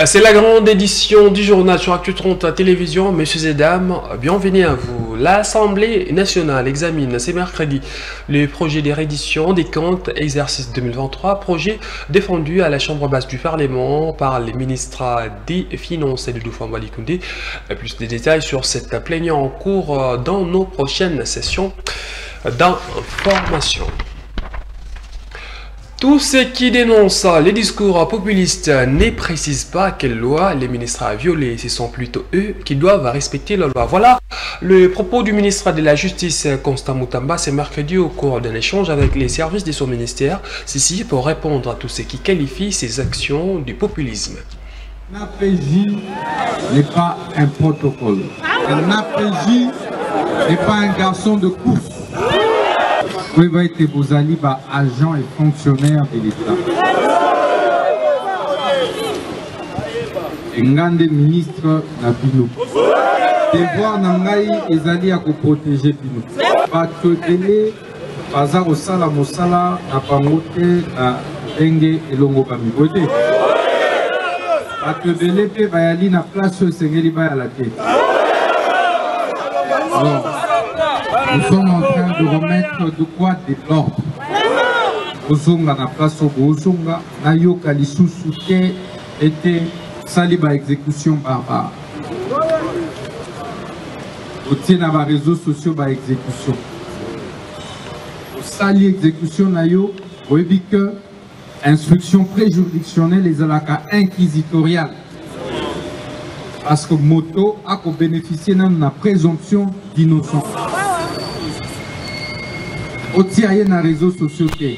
C'est la grande édition du journal sur Actu 30 Télévision. Messieurs et dames, bienvenue à vous. L'Assemblée nationale examine ce mercredi le projet de reddition des comptes exercice 2023, projet défendu à la Chambre basse du Parlement par les ministres des Finances et de Doufouamba Likoundé. Plus de détails sur cette plaignante en cours dans nos prochaines sessions d'information. Tous ceux qui dénoncent les discours populistes ne précisent pas quelle loi les ministres a violé. Ce sont plutôt eux qui doivent respecter la loi. Voilà le propos du ministre de la Justice, Constant Mutamba, ce mercredi au cours d'un échange avec les services de son ministère. Ceci pour répondre à tous ceux qui qualifient ces actions du populisme. L'APJ n'est pas un protocole. L'APJ n'est pas un garçon de course. Vous avez été vos alliés par agents et fonctionnaires de l'État. Et ngande ministre na bino. Devoir nangai les alliés à protéger bino. Pas que délai, pas au sala mosala, na pangote, na dengue et longo pamibote. Pas que délai, pe bayali na place sengeli bay à la tête. Alors, nous sommes en train de remettre de quoi de l'ordre. Ozonga na place au Ozonga, na yoka lisusu te était saliba exécution barbare. Otie na ba réseaux sociaux ba exécution. Sali exécution na yo, oyebi que instruction préjuridictionnelle les alaka inquisitoriale. Parce que moto a ko bénéficier de la présomption d'innocence. Oti aye na réseaux sociaux te.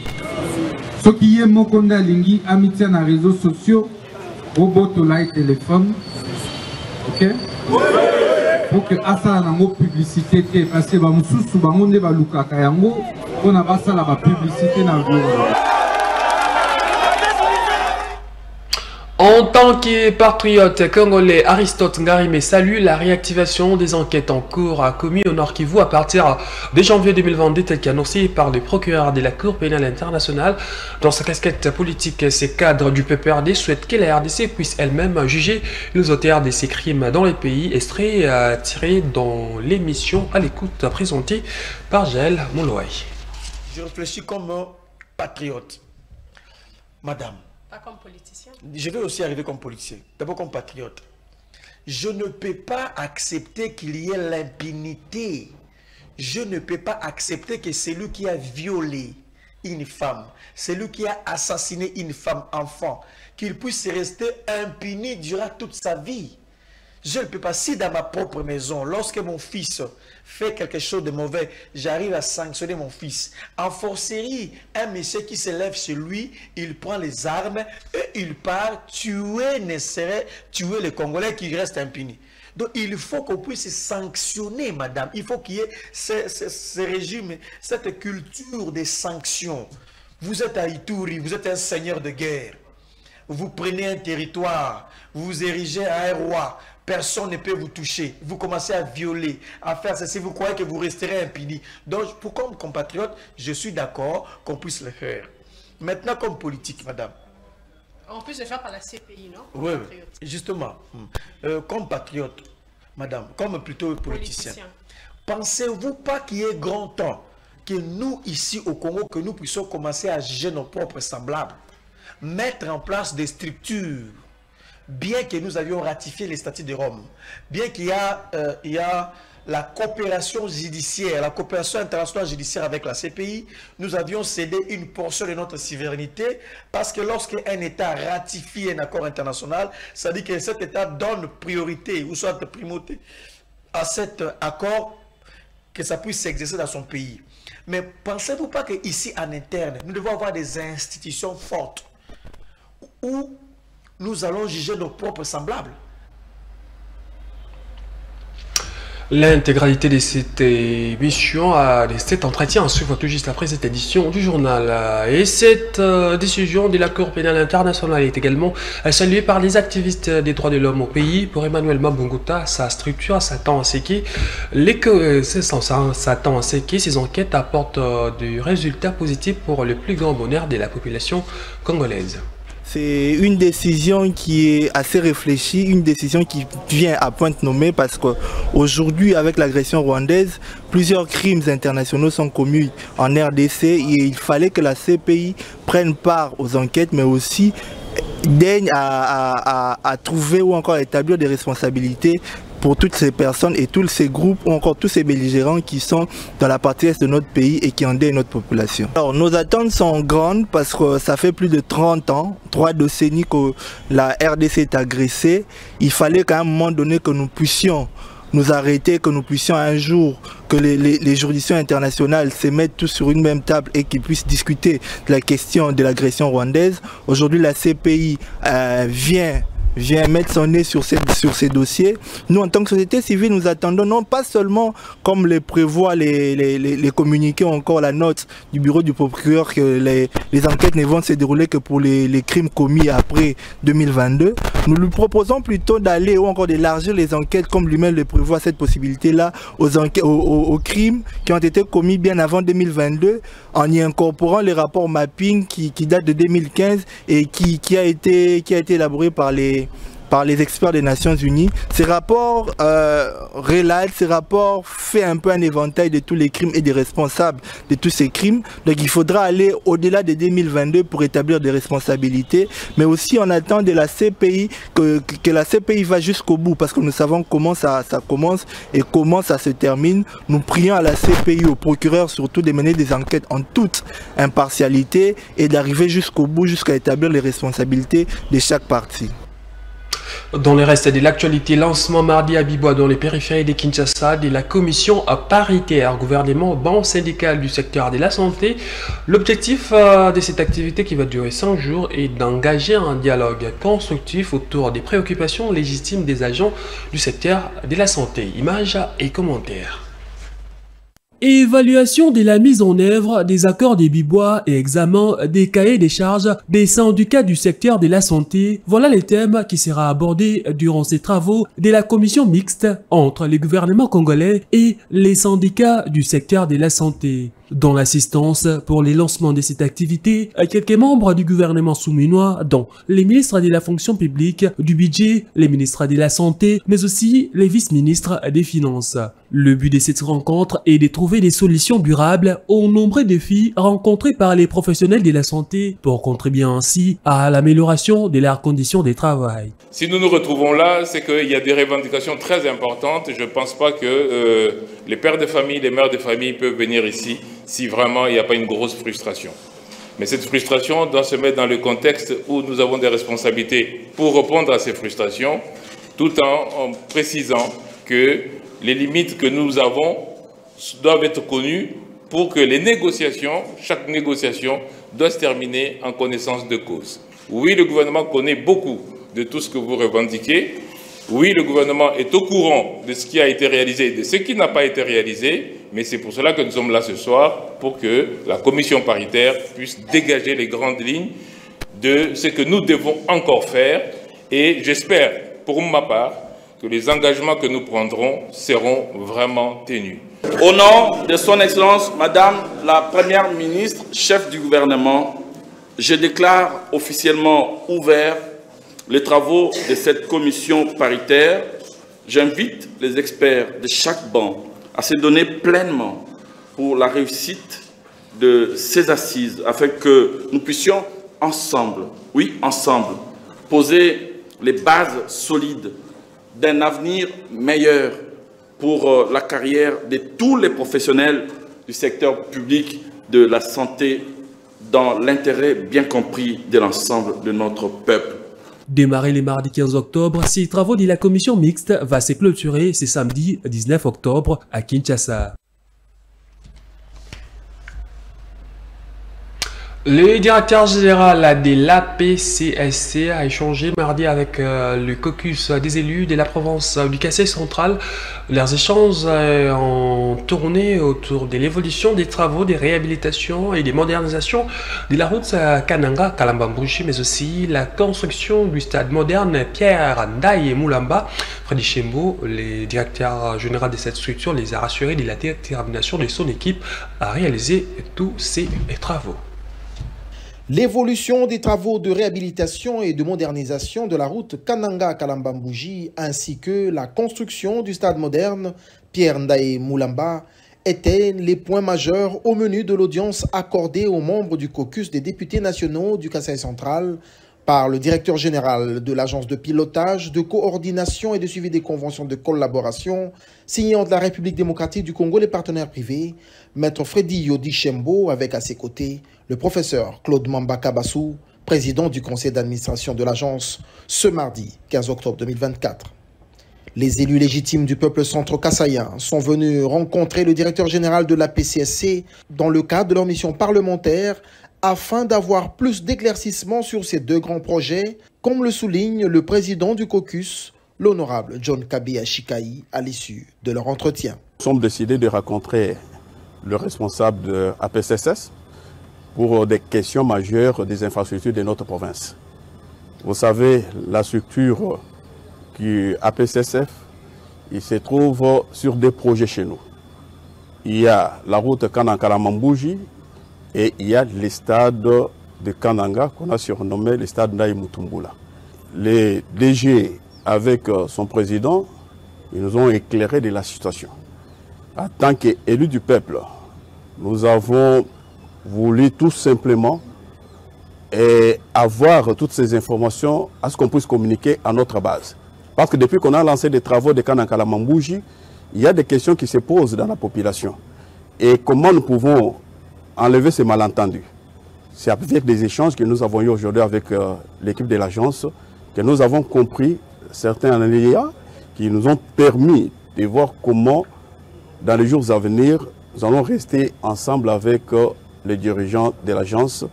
Ce qui est mokonda lingi amitié na réseaux sociaux, robot la téléphone, ok? Pour que asa na mo publicité te parce que ba mususu ba ngonde ba lukaka yango on a basa la ba publicité na video. En tant que patriote congolais, Aristote Ngarimé salue la réactivation des enquêtes en cours commis au Nord Kivu à partir de janvier 2022, tel qu'annoncé par le procureur de la Cour pénale internationale. Dans sa casquette politique, ces cadres du PPRD souhaitent que la RDC puisse elle-même juger les auteurs de ces crimes dans les pays, extrait tiré dans l'émission à l'écoute présentée par Jaël Moulouaï. Je réfléchis comme patriote, madame. Pas comme politicien. Je vais aussi arriver comme politicien, d'abord comme patriote. Je ne peux pas accepter qu'il y ait l'impunité. Je ne peux pas accepter que celui qui a violé une femme, celui qui a assassiné une femme enfant, qu'il puisse rester impuni durant toute sa vie. Je ne peux pas, si dans ma propre maison, lorsque mon fils fait quelque chose de mauvais, j'arrive à sanctionner mon fils. En forcerie, un monsieur qui se lève chez lui, il prend les armes et il part tuer les Congolais qui restent impunis. Donc il faut qu'on puisse sanctionner, madame. Il faut qu'il y ait ce régime, cette culture des sanctions. Vous êtes à Ituri, vous êtes un seigneur de guerre. Vous prenez un territoire, vous vous érigez à un roi. Personne ne peut vous toucher. Vous commencez à violer, à faire ceci. Vous croyez que vous resterez impuni. Donc, pour comme compatriote, je suis d'accord qu'on puisse le faire. Maintenant, comme politique, madame. On peut se faire par la CPI, non? Oui, justement. Comme patriote, madame, comme plutôt politicien. Pensez-vous pas qu'il y ait grand temps que nous, ici au Congo, que nous puissions commencer à juger nos propres semblables, mettre en place des structures, bien que nous avions ratifié les statuts de Rome, bien qu'il y a la coopération judiciaire, la coopération internationale judiciaire avec la CPI, nous avions cédé une portion de notre souveraineté parce que lorsqu'un État ratifie un accord international, ça dit que cet État donne priorité ou soit primauté à cet accord, que ça puisse s'exercer dans son pays. Mais pensez-vous pas qu'ici en interne, nous devons avoir des institutions fortes où nous allons juger nos propres semblables? L'intégralité de cette émission, de cet entretien, suivra tout juste après cette édition du journal. Et cette décision de la Cour pénale internationale est également saluée par les activistes des droits de l'homme au pays. Pour Emmanuel Mabunguta, sa structure s'attend à ce que ces enquêtes apportent des résultats positifs pour le plus grand bonheur de la population congolaise. C'est une décision qui est assez réfléchie, une décision qui vient à pointe nommée parce qu'aujourd'hui, avec l'agression rwandaise, plusieurs crimes internationaux sont commis en RDC et il fallait que la CPI prenne part aux enquêtes, mais aussi daigne à trouver ou encore à établir des responsabilités pour toutes ces personnes et tous ces groupes ou encore tous ces belligérants qui sont dans la partie est de notre pays et qui endeuillent notre population. Alors nos attentes sont grandes parce que ça fait plus de 30 ans, 3 décennies que la RDC est agressée. Il fallait qu'à un moment donné que nous puissions nous arrêter, que nous puissions un jour, que les juridictions internationales se mettent tous sur une même table et qu'ils puissent discuter de la question de l'agression rwandaise. Aujourd'hui la CPI vient mettre son nez sur ces dossiers. Nous, en tant que société civile, nous attendons non pas seulement, comme le prévoit les communiqués ou encore la note du bureau du procureur, que les enquêtes ne vont se dérouler que pour les crimes commis après 2022. Nous lui proposons plutôt d'aller ou encore d'élargir les enquêtes, comme lui-même le prévoit cette possibilité-là, aux crimes qui ont été commis bien avant 2022, en y incorporant les rapports mapping qui datent de 2015 et qui a été élaboré par les experts des Nations Unies. Ces rapports relatent, ces rapports fait un peu un éventail de tous les crimes et des responsables de tous ces crimes. Donc il faudra aller au-delà de 2022 pour établir des responsabilités. Mais aussi on attend de la CPI que la CPI va jusqu'au bout parce que nous savons comment ça commence et comment ça se termine. Nous prions à la CPI, au procureur surtout, de mener des enquêtes en toute impartialité et d'arriver jusqu'au bout, jusqu'à établir les responsabilités de chaque partie. Dans le reste de l'actualité, lancement mardi à Bibois dans les périphéries de Kinshasa de la commission paritaire gouvernement banque syndicale du secteur de la santé. L'objectif de cette activité qui va durer 5 jours est d'engager un dialogue constructif autour des préoccupations légitimes des agents du secteur de la santé. Images et commentaires. Évaluation de la mise en œuvre des accords des Bibois et examen des cahiers des charges des syndicats du secteur de la santé. Voilà les thèmes qui sera abordés durant ces travaux de la commission mixte entre les gouvernements congolais et les syndicats du secteur de la santé. Dans l'assistance pour les lancements de cette activité, quelques membres du gouvernement souminois, dont les ministres de la fonction publique, du budget, les ministres de la santé, mais aussi les vice-ministres des finances. Le but de cette rencontre est de trouver des solutions durables aux nombreux défis rencontrés par les professionnels de la santé pour contribuer ainsi à l'amélioration de leurs conditions de travail. Si nous nous retrouvons là, c'est qu'il y a des revendications très importantes. Je ne pense pas que les pères de famille, les mères de famille peuvent venir ici si vraiment il n'y a pas une grosse frustration. Mais cette frustration doit se mettre dans le contexte où nous avons des responsabilités pour répondre à ces frustrations, tout en précisant que les limites que nous avons doivent être connues pour que les négociations, chaque négociation, doit se terminer en connaissance de cause. Oui, le gouvernement connaît beaucoup de tout ce que vous revendiquez. Oui, le gouvernement est au courant de ce qui a été réalisé et de ce qui n'a pas été réalisé, mais c'est pour cela que nous sommes là ce soir, pour que la commission paritaire puisse dégager les grandes lignes de ce que nous devons encore faire. Et j'espère, pour ma part, que les engagements que nous prendrons seront vraiment tenus. Au nom de son Excellence, Madame la Première ministre, chef du gouvernement, je déclare officiellement ouvert les travaux de cette commission paritaire. J'invite les experts de chaque banc à se donner pleinement pour la réussite de ces assises afin que nous puissions ensemble, oui ensemble, poser les bases solides d'un avenir meilleur pour la carrière de tous les professionnels du secteur public de la santé dans l'intérêt bien compris de l'ensemble de notre peuple. Démarré les mardis 15 octobre, ces travaux de la commission mixte va se clôturer ce samedi 19 octobre à Kinshasa. Le directeur général de l'APCSC a échangé mardi avec le caucus des élus de la province du Kassai central. Leurs échanges ont tourné autour de l'évolution des travaux de réhabilitation et de modernisation de la route Kananga-Kalamba-Mbouchi, mais aussi la construction du stade moderne Pierre Ndaye Moulamba. Freddy Chembo, le directeur général de cette structure, les a rassurés de la détermination de son équipe à réaliser tous ces travaux. L'évolution des travaux de réhabilitation et de modernisation de la route Kananga-Kalambambouji ainsi que la construction du stade moderne Pierre Ndaye Moulamba étaient les points majeurs au menu de l'audience accordée aux membres du caucus des députés nationaux du Kasaï central par le directeur général de l'agence de pilotage, de coordination et de suivi des conventions de collaboration signées entre la République démocratique du Congo et les partenaires privés, Maître Freddy Yodi Chembo, avec à ses côtés le professeur Claude Mamba Kabassou, président du conseil d'administration de l'agence, ce mardi 15 octobre 2024. Les élus légitimes du peuple centro-kassaïen sont venus rencontrer le directeur général de la PCSC dans le cadre de leur mission parlementaire afin d'avoir plus d'éclaircissements sur ces deux grands projets, comme le souligne le président du caucus, l'honorable John Kabia Chikaï, à l'issue de leur entretien. Nous sommes décidés de rencontrer le responsable de APCSS pour des questions majeures des infrastructures de notre province. Vous savez, la structure qui APCSF, il se trouve sur des projets chez nous. Il y a la route Kananga-Kalambambouji et il y a les stades de Kananga qu'on a surnommé les stades Ndaye Mutumbula. Les DG avec son président, ils nous ont éclairé de la situation. En tant qu'élus du peuple, nous avons voulu tout simplement avoir toutes ces informations à ce qu'on puisse communiquer à notre base. Parce que depuis qu'on a lancé des travaux de Kananga-Kalambambouji, il y a des questions qui se posent dans la population. Et comment nous pouvons enlever ces malentendus? C'est avec des échanges que nous avons eu aujourd'hui avec l'équipe de l'agence que nous avons compris certains aléas qui nous ont permis de voir comment, dans les jours à venir, nous allons rester ensemble avec les dirigeants de l'agence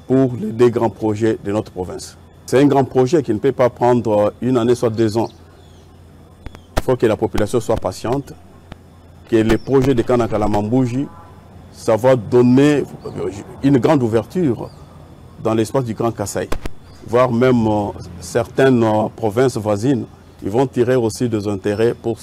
pour les deux grands projets de notre province. C'est un grand projet qui ne peut pas prendre une année, soit 2 ans. Il faut que la population soit patiente, que les projets de Kananga-Kalambambouji, ça va donner une grande ouverture dans l'espace du Grand Kasaï. Voire même certaines provinces voisines, ils vont tirer aussi des intérêts pour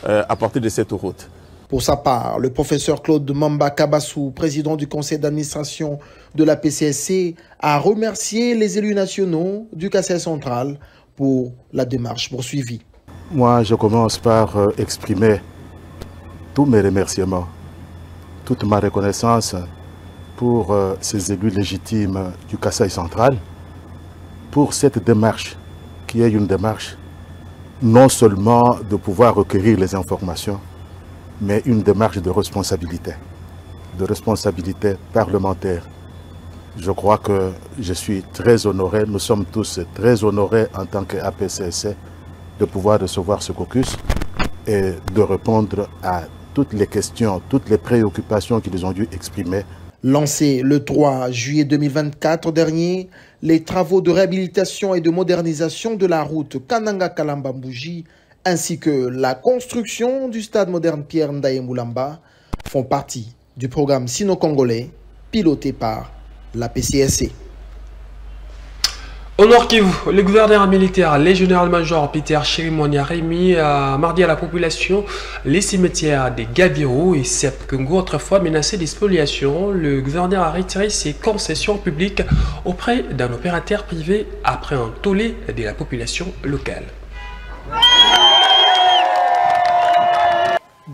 à partir de cette route. Pour sa part, le professeur Claude Mamba Kabassou, président du conseil d'administration de la PCSC, a remercié les élus nationaux du Kasaï central pour la démarche poursuivie. Moi, je commence par exprimer tous mes remerciements, toute ma reconnaissance pour ces élus légitimes du Kasaï central, pour cette démarche qui est une démarche non seulement de pouvoir recueillir les informations, mais une démarche de responsabilité parlementaire. Je crois que je suis très honoré, nous sommes tous très honorés en tant qu'APCSC de pouvoir recevoir ce caucus et de répondre à toutes les questions, toutes les préoccupations qu'ils ont dû exprimer. Lancés le 3 juillet 2024 dernier, les travaux de réhabilitation et de modernisation de la route Kananga-Kalambambouji ainsi que la construction du stade moderne Pierre Ndaye Moulamba font partie du programme sino-congolais piloté par la PCSC. Au Nord Kivu, le gouverneur militaire, le général-major Peter Chirimwani a remis mardi à la population les cimetières des Gabiro et Sepkungu, autrefois menacés de spoliation. Le gouverneur a retiré ses concessions publiques auprès d'un opérateur privé après un tollé de la population locale.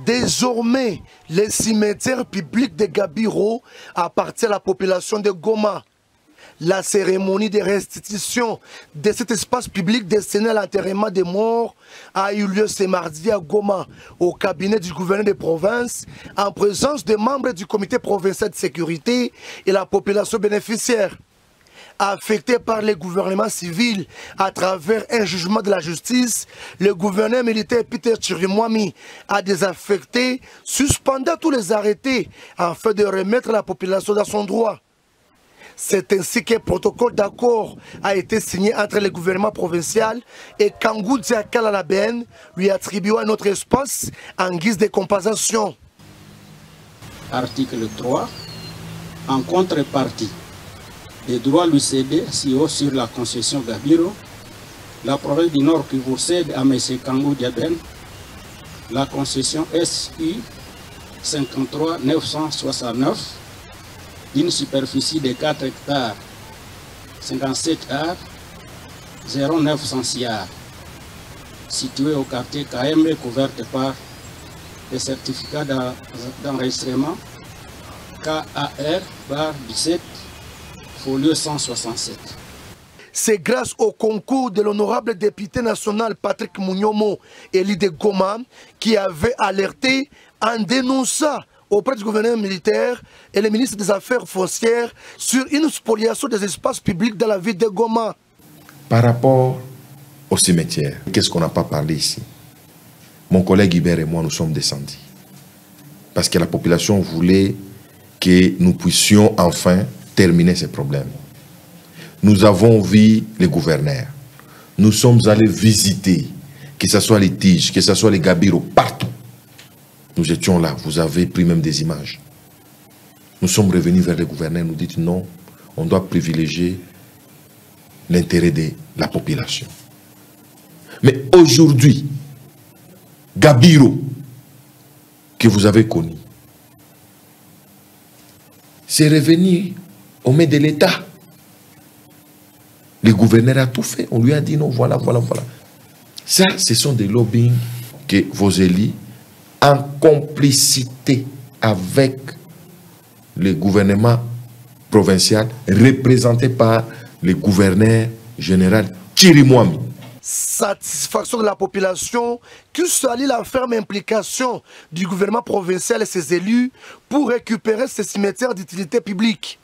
Désormais, les cimetières publics de Gabiro appartiennent à la population de Goma. La cérémonie de restitution de cet espace public destiné à l'enterrement des morts a eu lieu ce mardi à Goma, au cabinet du gouverneur de province, en présence des membres du comité provincial de sécurité et la population bénéficiaire. Affecté par le gouvernement civil à travers un jugement de la justice, le gouverneur militaire Peter Chirimwani a désaffecté, suspendant tous les arrêtés afin de remettre la population dans son droit. C'est ainsi qu'un protocole d'accord a été signé entre le gouvernement provincial et Kangou Diakala Labène, lui attribuant un autre espace en guise de compensation. Article 3. En contrepartie des droits lui cédés sur la concession Gabiro, la province du Nord qui vous cède à M. Kangou Diabène la concession SU 53 969 d'une superficie de 4 hectares 57 arts 0906 arts, située au quartier KM, couverte par des certificats d'enregistrement KAR/17 folio 167. C'est grâce au concours de l'honorable député national Patrick Mounyomo, élu de Goma, qui avait alerté en dénonçant auprès du gouverneur militaire et le ministre des Affaires foncières sur une spoliation des espaces publics dans la ville de Goma. Par rapport au cimetière, qu'est-ce qu'on n'a pas parlé ici? Mon collègue Hubert et moi, nous sommes descendus. Parce que la population voulait que nous puissions enfin terminer ces problèmes. Nous avons vu les gouverneurs. Nous sommes allés visiter, que ce soit les tiges, que ce soit les gabiros, partout. Nous étions là, vous avez pris même des images. Nous sommes revenus vers les gouverneurs, nous dites non, on doit privilégier l'intérêt de la population. Mais aujourd'hui, Gabiro, que vous avez connu, c'est revenu au maître de l'État. Le gouverneur a tout fait. On lui a dit non, voilà, voilà, voilà. Ça, ce sont des lobbying que vos élus, en complicité avec le gouvernement provincial, représenté par le gouverneur général Chirimwami. Satisfaction de la population qui salue la ferme implication du gouvernement provincial et ses élus pour récupérer ces cimetières d'utilité publique.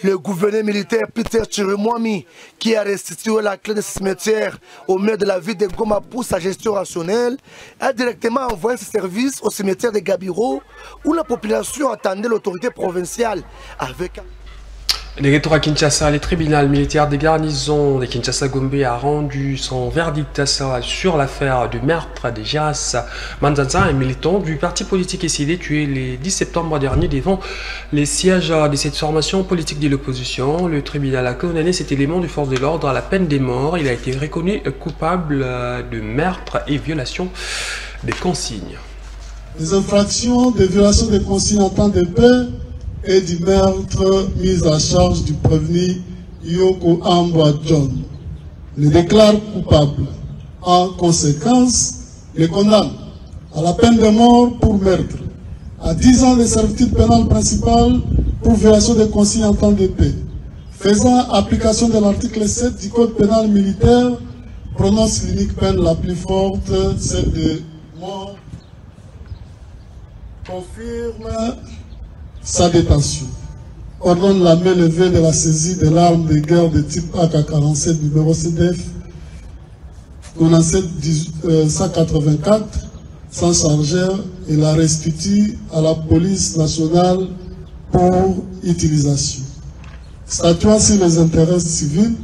Le gouverneur militaire Peter Chirimwami, qui a restitué la clé de ce cimetière au maire de la ville de Goma pour sa gestion rationnelle, a directement envoyé ses services au cimetière de Gabiro, où la population attendait l'autorité provinciale avec... De retour à Kinshasa, le tribunal militaire des garnisons de Kinshasa-Gombe a rendu son verdict sur l'affaire du meurtre de Giras Manzanza, un militant du parti politique SID tué le 10 septembre dernier devant les sièges de cette formation politique de l'opposition. Le tribunal a condamné cet élément de force de l'ordre à la peine de mort. Il a été reconnu coupable de meurtre et violation des consignes. Les infractions de violation des consignes en temps de paix et du meurtre mis à charge du prévenu Yoko Ambwa John. Le déclare coupable. En conséquence, le condamne à la peine de mort pour meurtre, à 10 ans de servitude pénale principale pour violation des consignes en temps de paix, faisant application de l'article 7 du Code pénal militaire, prononce l'unique peine la plus forte, celle de mort, confirme sa détention, ordonne la main levée de la saisie de l'arme de guerre de type AK-47 numéro CDF 184 sans chargeur et la restitue à la police nationale pour utilisation. Statuant sur les intérêts civils,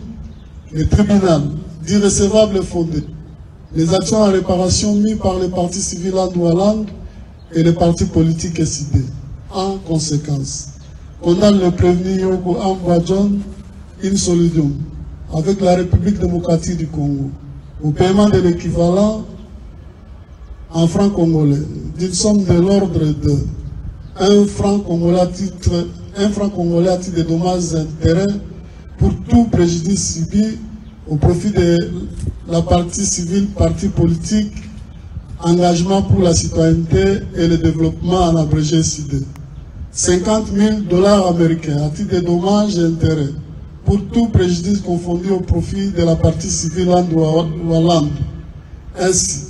le tribunal dit recevable fondé les actions en réparation mises par les partis civils Land et les partis politiques SID. En conséquence, condamne le prévenu Yoko Ambwa John in solidium avec la République démocratique du Congo au paiement de l'équivalent en francs congolais d'une somme de l'ordre de 1 franc congolais à titre de dommages et intérêts pour tout préjudice subi au profit de la partie civile, parti politique, engagement pour la citoyenneté et le développement en abrégé SID. 50 000 $ américains à titre de dommages et intérêts pour tout préjudice confondu au profit de la partie civile Land. Ainsi,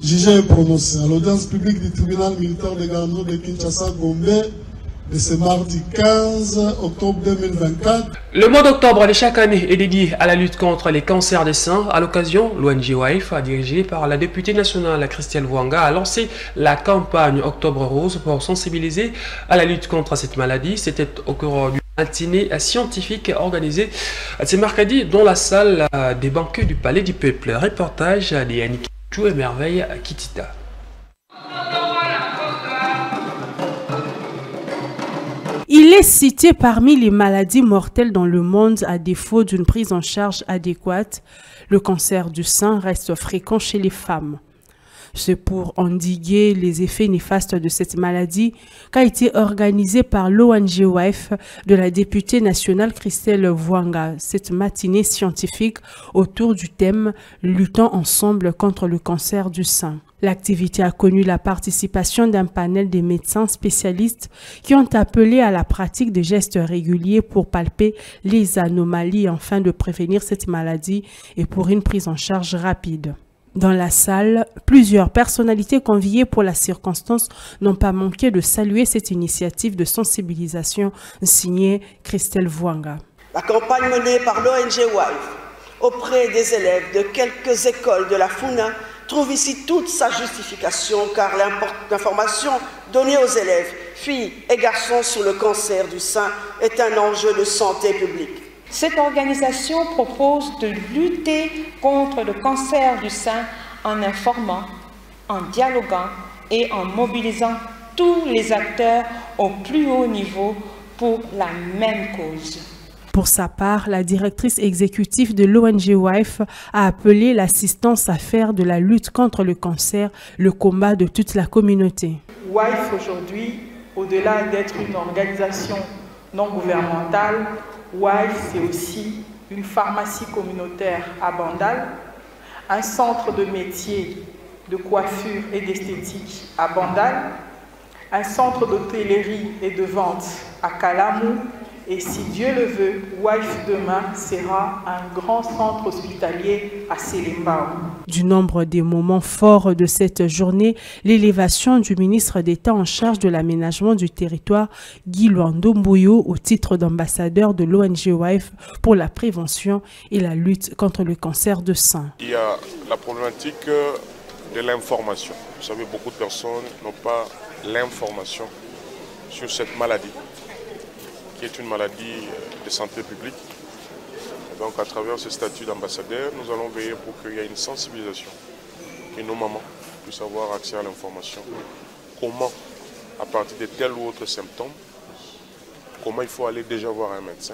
jugé et prononcé à l'audience publique du tribunal militaire de garnison de Kinshasa-Gombe de ce mardi 15 octobre 2024. Le mois d'octobre de chaque année est dédié à la lutte contre les cancers des seins. À l'occasion, l'ONG WAIF, dirigée par la députée nationale Christelle Wanga, a lancé la campagne Octobre Rose pour sensibiliser à la lutte contre cette maladie. C'était au cours du matinée scientifique organisé ce mercredi dans la salle des banquets du Palais du Peuple. Reportage de Yannick Chou et Merveille Kitita. Il est cité parmi les maladies mortelles dans le monde à défaut d'une prise en charge adéquate. Le cancer du sein reste fréquent chez les femmes. C'est pour endiguer les effets néfastes de cette maladie qu'a été organisée par l'ONG WIFE de la députée nationale Christelle Vwanga cette matinée scientifique autour du thème « Luttons ensemble contre le cancer du sein ». L'activité a connu la participation d'un panel des médecins spécialistes qui ont appelé à la pratique de gestes réguliers pour palper les anomalies afin de prévenir cette maladie et pour une prise en charge rapide. Dans la salle, plusieurs personnalités conviées pour la circonstance n'ont pas manqué de saluer cette initiative de sensibilisation signée Christelle Vwanga. La campagne menée par l'ONG WIFE auprès des élèves de quelques écoles de la Funa trouve ici toute sa justification car l'information donnée aux élèves, filles et garçons sur le cancer du sein est un enjeu de santé publique. Cette organisation propose de lutter contre le cancer du sein en informant, en dialoguant et en mobilisant tous les acteurs au plus haut niveau pour la même cause. Pour sa part, la directrice exécutive de l'ONG WIFE a appelé l'assistance à faire de la lutte contre le cancer le combat de toute la communauté. WIFE aujourd'hui, au-delà d'être une organisation non gouvernementale, WIFE c'est aussi une pharmacie communautaire à Bandal, un centre de métier de coiffure et d'esthétique à Bandal, un centre d'hôtellerie et de vente à Kalamou. Et si Dieu le veut, WIFE demain sera un grand centre hospitalier à Selembao. Du nombre des moments forts de cette journée, l'élévation du ministre d'État en charge de l'aménagement du territoire, Guy Luando Mbuyo, au titre d'ambassadeur de l'ONG WIFE pour la prévention et la lutte contre le cancer de sein. Il y a la problématique de l'information. Vous savez, beaucoup de personnes n'ont pas l'information sur cette maladie, qui est une maladie de santé publique. Et donc à travers ce statut d'ambassadeur, nous allons veiller pour qu'il y ait une sensibilisation, que nos mamans puissent avoir accès à l'information. Comment, à partir de tel ou autre symptôme, comment il faut aller déjà voir un médecin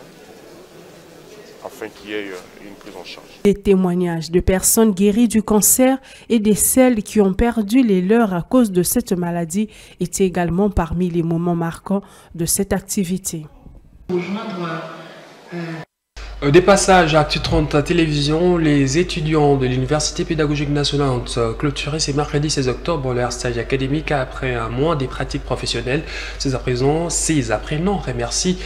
afin qu'il y ait une prise en charge. Des témoignages de personnes guéries du cancer et de celles qui ont perdu les leurs à cause de cette maladie étaient également parmi les moments marquants de cette activité. Des passages à Actu 30 à télévision, les étudiants de l'Université pédagogique nationale ont clôturé ce mercredi 16 octobre leur stage académique après un mois des pratiques professionnelles. Ces apprenants remercient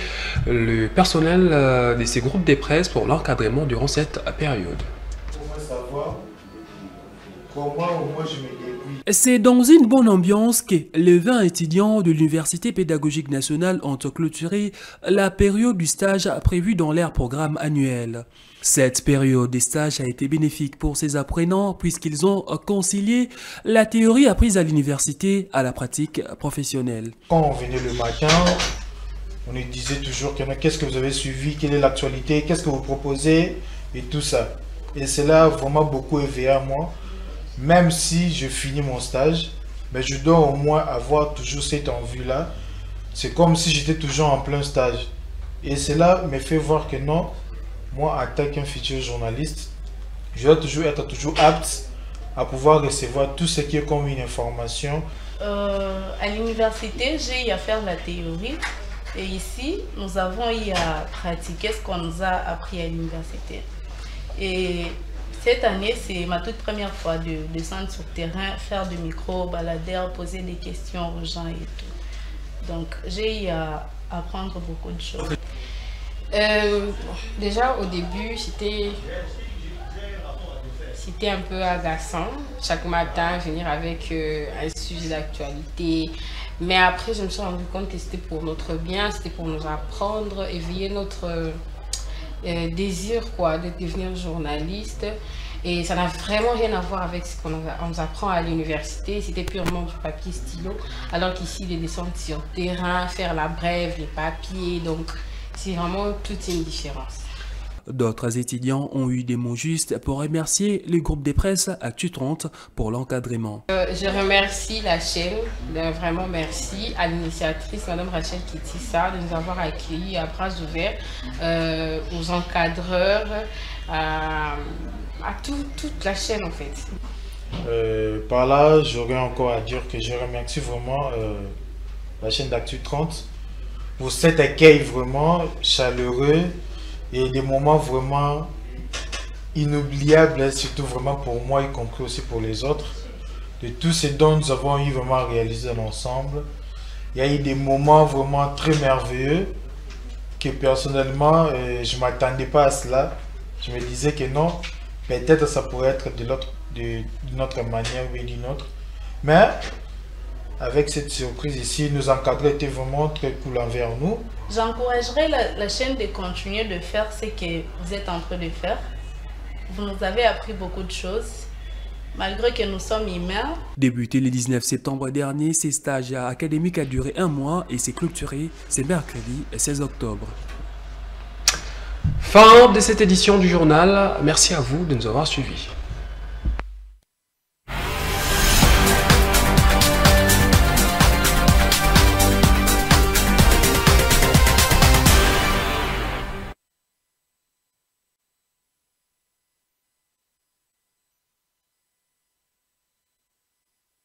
le personnel de ces groupes de presse pour l'encadrement durant cette période. C'est dans une bonne ambiance que les 20 étudiants de l'Université pédagogique nationale ont clôturé la période du stage prévue dans leur programme annuel. Cette période des stages a été bénéfique pour ces apprenants puisqu'ils ont concilié la théorie apprise à l'université à la pratique professionnelle. Quand on venait le matin, on nous disait toujours qu'est-ce que vous avez suivi, quelle est l'actualité, qu'est-ce que vous proposez et tout ça. Et cela a vraiment beaucoup éveillé à moi. Même si je finis mon stage, mais je dois au moins avoir toujours cette envie-là. C'est comme si j'étais toujours en plein stage. Et cela me fait voir que non, moi en tant qu'un futur journaliste, je dois toujours être apte à pouvoir recevoir tout ce qui est comme une information. À l'université, j'ai eu à faire la théorie. Et ici, nous avons eu à pratiquer ce qu'on nous a appris à l'université. Et cette année, c'est ma toute première fois de descendre sur le terrain, faire du micro, baladeur, poser des questions aux gens et tout. Donc, j'ai eu à apprendre beaucoup de choses. Déjà, au début, c'était un peu agaçant. Chaque matin, venir avec un sujet d'actualité. Mais après, je me suis rendu compte que c'était pour notre bien, c'était pour nous apprendre, éveiller notre désir de devenir journaliste. Et ça n'a vraiment rien à voir avec ce qu'on nous apprend à l'université. C'était purement du papier stylo. Alors qu'ici, les descentes sur le terrain, faire la brève, les papiers. Donc, c'est vraiment toute une différence. D'autres étudiants ont eu des mots justes pour remercier le groupe de presse Actu 30 pour l'encadrement. Je remercie la chaîne, vraiment merci à l'initiatrice Mme Rachel Kitissa de nous avoir accueillis à bras ouverts, aux encadreurs, à toute la chaîne en fait. Par là, j'aurais encore à dire que je remercie vraiment la chaîne d'Actu 30 pour cet accueil vraiment chaleureux et des moments vraiment inoubliables, surtout vraiment pour moi, y compris aussi pour les autres. De tout ce dont nous avons eu vraiment réalisé ensemble, il y a eu des moments vraiment très merveilleux que personnellement, je ne m'attendais pas à cela. Je me disais que non, peut-être ça pourrait être d'une autre manière ou d'une autre. Mais avec cette surprise ici, nos encadrés étaient vraiment très cool envers nous. J'encouragerais la chaîne de continuer de faire ce que vous êtes en train de faire. Vous nous avez appris beaucoup de choses, malgré que nous sommes humains. Débuté le 19 septembre dernier, ces stages académiques a duré 1 mois et s'est clôturé ce mercredi 16 octobre. Fin de cette édition du journal. Merci à vous de nous avoir suivis.